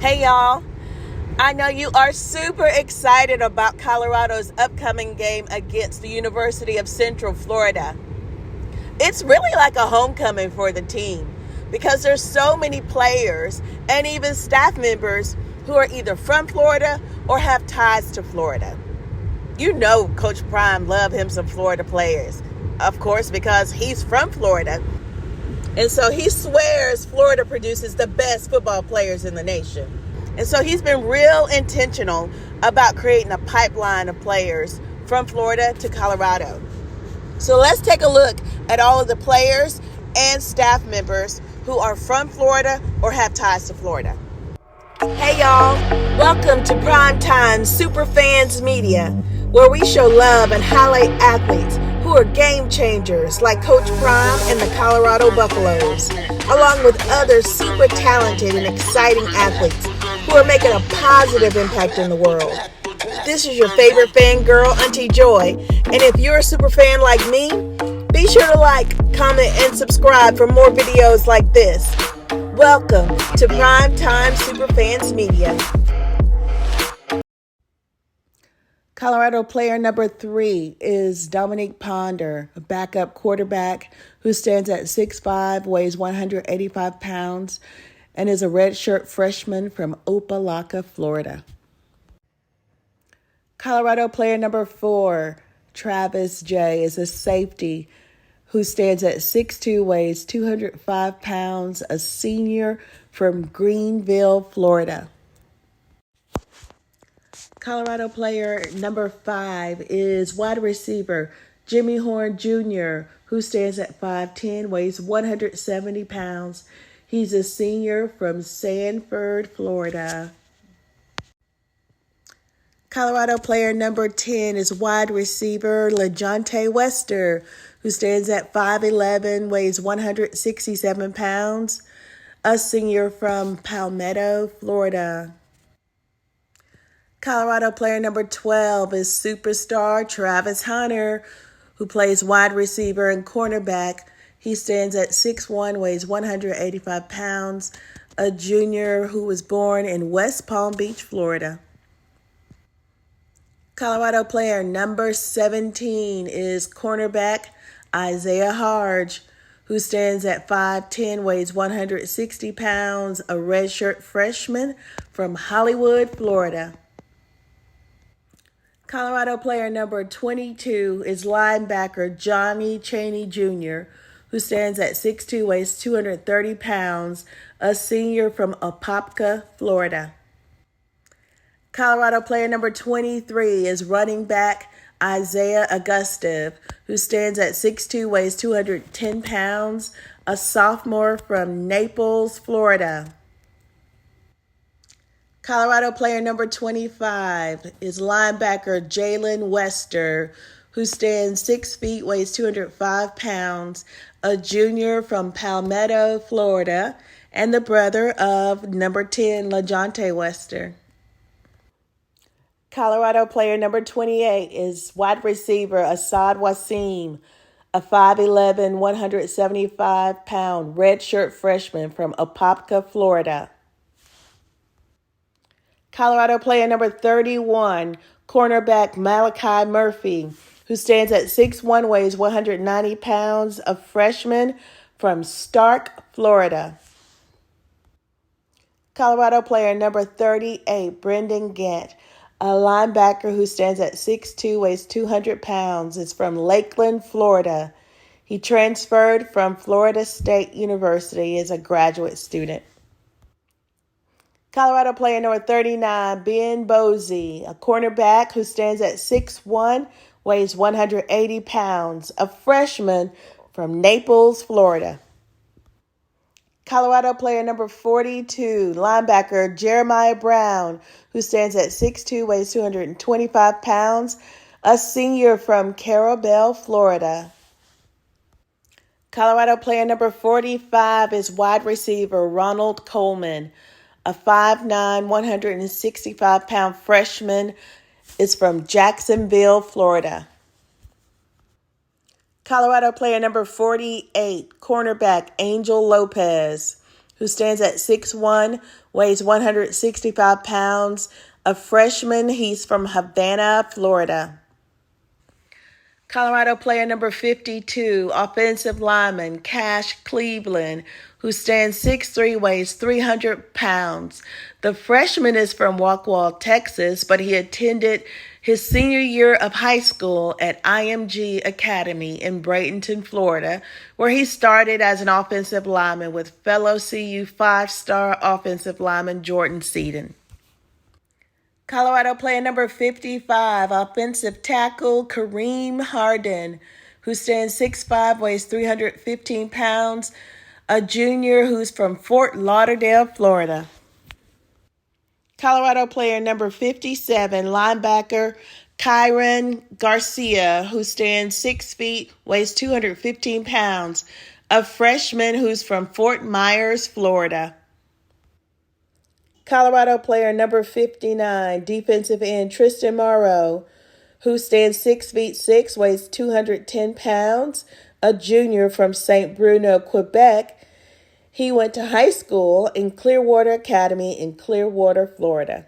Hey y'all, I know you are super excited about Colorado's upcoming game against the University of Central Florida. It's really like a homecoming for the team because there's so many players and even staff members who are either from Florida or have ties to Florida. You know Coach Prime loves him some Florida players, of course, because he's from Florida. And so he swears Florida produces the best football players in the nation. And so he's been real intentional about creating a pipeline of players from Florida to Colorado. So let's take a look at all of the players and staff members who are from Florida or have ties to Florida. Hey y'all, welcome to Primetime Superfans Media, where we show love and highlight athletes who are game changers like Coach Prime and the Colorado Buffaloes, along with other super talented and exciting athletes who are making a positive impact in the world. This is your favorite fangirl, Auntie Joy, and if you're a super fan like me, be sure to like, comment, and subscribe for more videos like this. Welcome to Primetime Superfans Media. Colorado player number 3 is Dominique Ponder, a backup quarterback who stands at 6'5", weighs 185 pounds, and is a redshirt freshman from Opelika, Florida. Colorado player number 4, Travis J., is a safety who stands at 6'2", weighs 205 pounds, a senior from Greenville, Florida. Colorado player number 5 is wide receiver Jimmy Horn Jr., who stands at 5'10", weighs 170 pounds. He's a senior from Sanford, Florida. Colorado player number 10 is wide receiver LeJontay Wester, who stands at 5'11", weighs 167 pounds, a senior from Palmetto, Florida. Colorado player number 12 is superstar Travis Hunter, who plays wide receiver and cornerback. He stands at 6'1", weighs 185 pounds, a junior who was born in West Palm Beach, Florida. Colorado player number 17 is cornerback Isaiah Harge, who stands at 5'10", weighs 160 pounds, a redshirt freshman from Hollywood, Florida. Colorado player number 22 is linebacker Johnny Chaney Jr., who stands at 6'2", weighs 230 pounds, a senior from Apopka, Florida. Colorado player number 23 is running back Isaiah Augustov, who stands at 6'2", weighs 210 pounds, a sophomore from Naples, Florida. Colorado player number 25 is linebacker Jalen Wester, who stands 6 feet, weighs 205 pounds, a junior from Palmetto, Florida, and the brother of number 10, LeJontay Wester. Colorado player number 28 is wide receiver Asad Wasim, a 5'11", 175-pound redshirt freshman from Apopka, Florida. Colorado player number 31, cornerback Malachi Murphy, who stands at 6'1", weighs 190 pounds, a freshman from Stark, Florida. Colorado player number 38, Brendan Gant, a linebacker who stands at 6'2", weighs 200 pounds, is from Lakeland, Florida. He transferred from Florida State University as a graduate student. Colorado player number 39, Ben Bosey, a cornerback who stands at 6'1", weighs 180 pounds, a freshman from Naples, Florida. Colorado player number 42, linebacker Jeremiah Brown, who stands at 6'2", weighs 225 pounds, a senior from Carabel, Florida. Colorado player number 45 is wide receiver Ronald Coleman, a 5'9", 165-pound freshman, is from Jacksonville, Florida. Colorado player number 48, cornerback Angel Lopez, who stands at 6'1", weighs 165 pounds. A freshman, he's from Havana, Florida. Colorado player number 52, offensive lineman Cash Cleveland, who stands 6'3", weighs 300 pounds. The freshman is from Waukewa, Texas, but he attended his senior year of high school at IMG Academy in Bradenton, Florida, where he started as an offensive lineman with fellow CU five-star offensive lineman Jordan Seaton. Colorado player number 55, offensive tackle Kareem Harden, who stands 6'5", weighs 315 pounds, a junior who's from Fort Lauderdale, Florida. Colorado player number 57, linebacker Kyron Garcia, who stands 6 feet, weighs 215 pounds, a freshman who's from Fort Myers, Florida. Colorado player number 59, defensive end Tristan Morrow, who stands 6 feet 6, weighs 210 pounds, a junior from St. Bruno, Quebec. He went to high school in Clearwater Academy in Clearwater, Florida.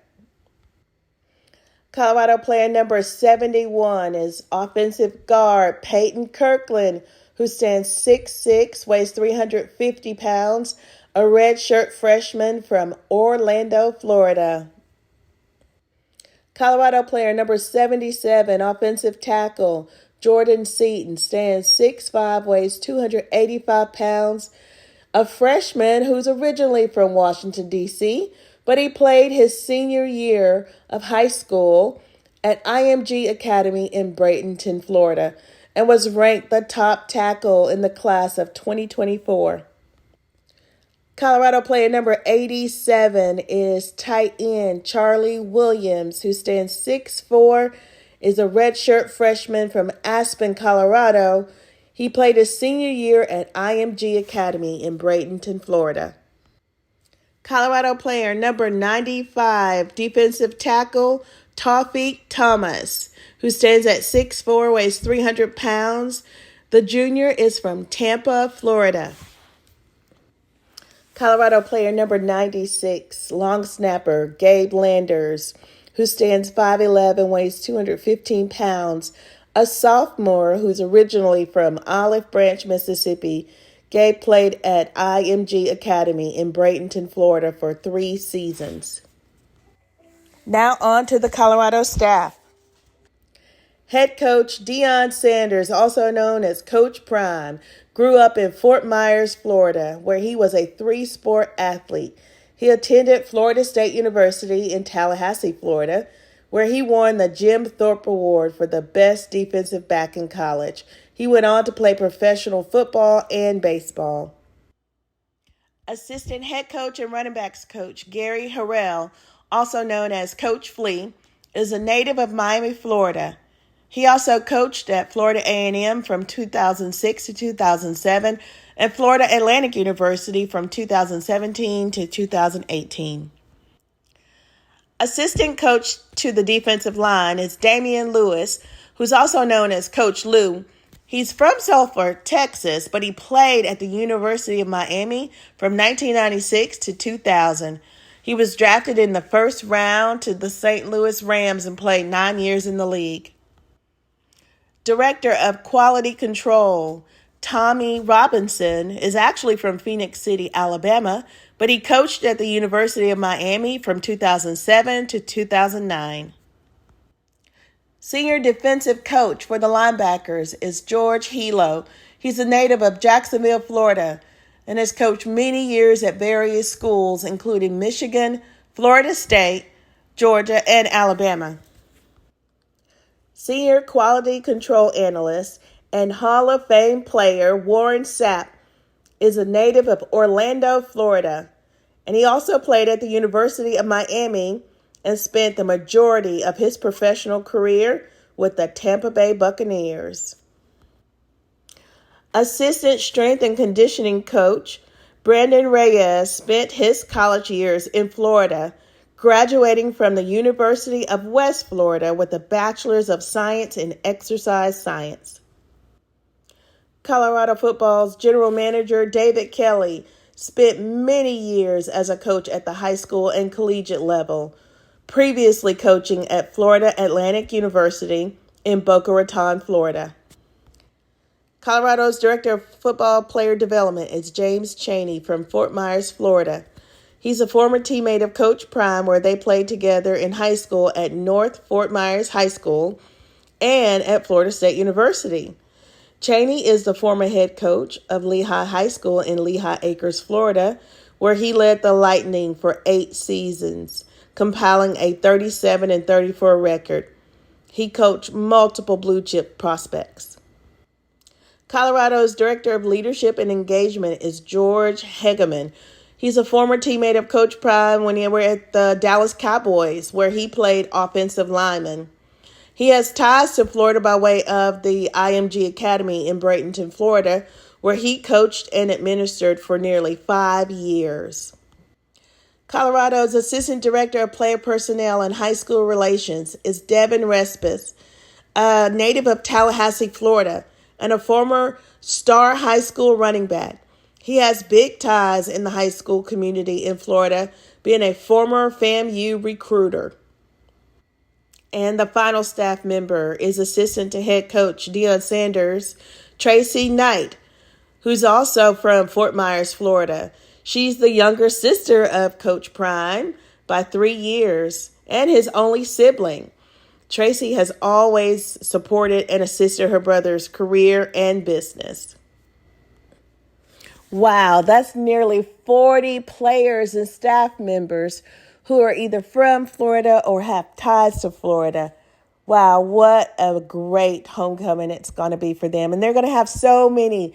Colorado player number 71 is offensive guard Peyton Kirkland, who stands 6'6", weighs 350 pounds, a redshirt freshman from Orlando, Florida. Colorado player number 77, offensive tackle Jordan Seaton, stands 6'5", weighs 285 pounds, a freshman who's originally from Washington, D.C., but he played his senior year of high school at IMG Academy in Bradenton, Florida, and was ranked the top tackle in the class of 2024. Colorado player number 87 is tight end Charlie Williams, who stands 6'4", is a redshirt freshman from Aspen, Colorado. He played his senior year at IMG Academy in Bradenton, Florida. Colorado player number 95, defensive tackle Tawfiq Thomas, who stands at 6'4", weighs 300 pounds. The junior is from Tampa, Florida. Colorado player number 96, long snapper Gabe Landers, who stands 5'11", weighs 215 pounds, a sophomore who's originally from Olive Branch, Mississippi. Gabe played at IMG Academy in Bradenton, Florida for 3 seasons. Now on to the Colorado staff. Head coach Deion Sanders, also known as Coach Prime, grew up in Fort Myers, Florida, where he was a 3-sport athlete. He attended Florida State University in Tallahassee, Florida, where he won the Jim Thorpe Award for the best defensive back in college. He went on to play professional football and baseball. Assistant head coach and running backs coach Gary Harrell, also known as Coach Flea, is a native of Miami, Florida. He also coached at Florida A&M from 2006 to 2007 and Florida Atlantic University from 2017 to 2018. Assistant coach to the defensive line is Damian Lewis, who's also known as Coach Lou. He's from Sulphur, Texas, but he played at the University of Miami from 1996 to 2000. He was drafted in the first round to the St. Louis Rams and played 9 years in the league. Director of Quality Control, Tommy Robinson, is actually from Phoenix City, Alabama, but he coached at the University of Miami from 2007 to 2009. Senior defensive coach for the linebackers is George Hilo. He's a native of Jacksonville, Florida, and has coached many years at various schools, including Michigan, Florida State, Georgia, and Alabama. Senior Quality Control Analyst and Hall of Fame player Warren Sapp is a native of Orlando, Florida, and he also played at the University of Miami and spent the majority of his professional career with the Tampa Bay Buccaneers. Assistant Strength and Conditioning Coach Brandon Reyes spent his college years in Florida, graduating from the University of West Florida with a Bachelor's of Science in Exercise Science. Colorado football's general manager David Kelly Spent many years as a coach at the high school and collegiate level, previously coaching at Florida Atlantic University in Boca Raton, Florida. Colorado's Director of Football Player Development is James Chaney from Fort Myers, Florida. He's a former teammate of Coach Prime, where they played together in high school at North Fort Myers High School and at Florida State University. Chaney is the former head coach of Lehigh High School in Lehigh Acres, Florida, where he led the Lightning for 8 seasons, compiling a 37-34 record. He coached multiple blue-chip prospects. Colorado's Director of Leadership and Engagement is George Hegeman. He's a former teammate of Coach Prime when they were at the Dallas Cowboys, where he played offensive lineman. He has ties to Florida by way of the IMG Academy in Bradenton, Florida, where he coached and administered for nearly 5 years. Colorado's Assistant Director of Player Personnel and High School Relations is Devin Respis, a native of Tallahassee, Florida, and a former star high school running back. He has big ties in the high school community in Florida, being a former FAMU recruiter. And the final staff member is assistant to head coach Deion Sanders, Tracy Knight, who's also from Fort Myers, Florida. She's the younger sister of Coach Prime by 3 years and his only sibling. Tracy has always supported and assisted her brother's career and business. Wow, that's nearly 40 players and staff members who are either from Florida or have ties to Florida. Wow, what a great homecoming it's going to be for them. And they're going to have so many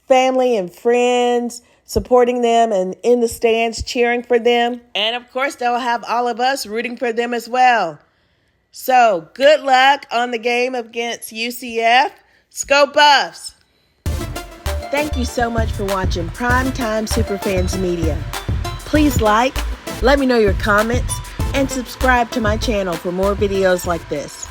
family and friends supporting them and in the stands cheering for them. And of course, they'll have all of us rooting for them as well. So good luck on the game against UCF. Go Buffs! Thank you so much for watching Primetime Superfans Media. Please like, let me know your comments, and subscribe to my channel for more videos like this.